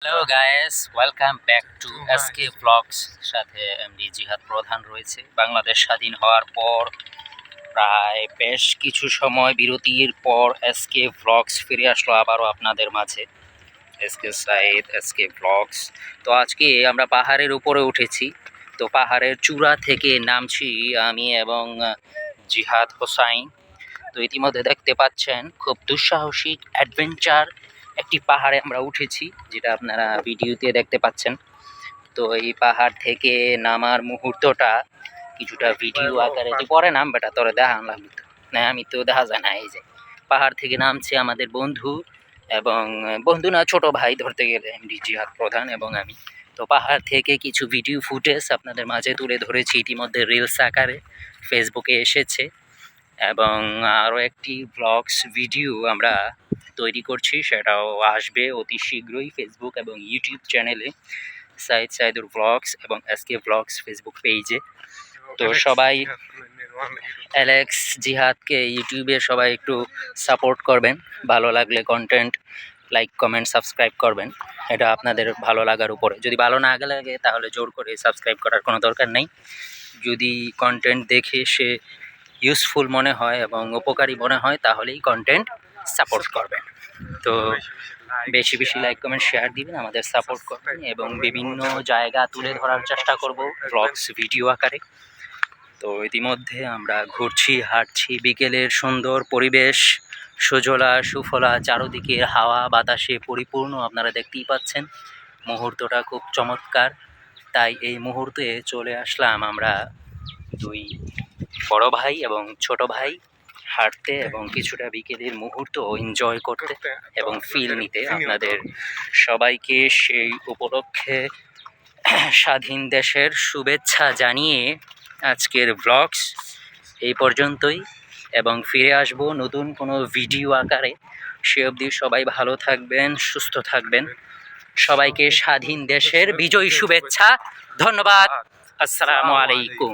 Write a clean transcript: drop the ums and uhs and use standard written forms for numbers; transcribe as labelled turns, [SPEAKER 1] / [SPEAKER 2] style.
[SPEAKER 1] Hello guys, welcome back to SK blogs. সাথে MD Jihad Pradhan রয়েছে। বাংলাদেশ স্বাধীন হওয়ার পর প্রায় বেশ কিছু সময় বিরতির পর এসকে ব্লগস ফিরে আসলো আবারও আপনাদের মাঝে। SK Sayed, SK blogs. তো আজকে আমরা পাহাড়ের উপরে উঠেছি। তো পাহাড়ের চূড়া থেকে নামছি আমি এবং জিহাদ হোসাইন। তো ইতিমধ্যে দেখতে পাচ্ছেন খুব দুঃসাহসিক অ্যাডভেঞ্চার একটি পাহাড়ে আমরা উঠেছি, যেটা আপনারা ভিডিওতে দেখতে পাচ্ছেন। তো এই পাহাড় থেকে নামার মুহূর্তটা কিছুটা ভিডিও আকারে তুই পরে নাম বেটা তোরে দেখান লাগবে তো না, আমি তো দেখা যায় না। এই যে পাহাড় থেকে নামছে আমাদের বন্ধু এবং বন্ধু না ছোট ভাই ধরতে গেলে এমডি জিহাদ প্রধান এবং আমি। তো পাহাড় থেকে কিছু ভিডিও ফুটেজ আপনাদের মাঝে তুলে ধরেছি, ইতিমধ্যে রিলস আকারে ফেসবুকে এসেছে এবং আরও একটি ব্লগস ভিডিও আমরা তৈরি করছি, সেটাও আসবে অতি শীঘ্রই ফেসবুক এবং ইউটিউব চ্যানেলে, সাইদুর ব্লগস এবং এসকে ব্লগস ফেসবুক পেজে। তো সবাই অ্যালেক্স জিহাদকে ইউটিউবে সবাই একটু সাপোর্ট করবেন, ভালো লাগলে কন্টেন্ট লাইক কমেন্ট সাবস্ক্রাইব করবেন। এটা আপনাদের ভালো লাগার উপরে, যদি ভালো না লাগে তাহলে জোর করে সাবস্ক্রাইব করার কোনো দরকার নেই। যদি কন্টেন্ট দেখে সে ইউজফুল মনে হয় এবং উপকারী মনে হয় তাহলেই কন্টেন্ট সাপোর্ট করবেন। তো বেশি বেশি লাইক কমেন্ট শেয়ার দিবেন, আমাদের সাপোর্ট করবেন এবং বিভিন্ন জায়গা তুলে ধরার চেষ্টা করব ব্লগস ভিডিও আকারে। তো ইতিমধ্যে আমরা ঘুরছি, হাঁটছি, বিকেলের সুন্দর পরিবেশ, সুজলা সুফলা, চারদিকে হাওয়া বাতাসে পরিপূর্ণ, আপনারা দেখতেই পাচ্ছেন। মুহূর্তটা খুব চমৎকার। তাই এই মুহূর্তে চলে আসলাম আমরা দুই বড় ভাই এবং ছোট ভাই হাঁটতে এবং কিছুটা বিকেলের মুহূর্ত এনজয় করতে এবং ফিল নিতে। আপনাদের সবাইকে সেই উপলক্ষে স্বাধীন দেশের শুভেচ্ছা জানিয়ে আজকের ব্লগস এই পর্যন্তই এবং ফিরে আসব নতুন কোনো ভিডিও আকারে। সে অবধি সবাই ভালো থাকবেন, সুস্থ থাকবেন। সবাইকে স্বাধীন দেশের বিজয়ী শুভেচ্ছা। ধন্যবাদ। আসসালামু আলাইকুম।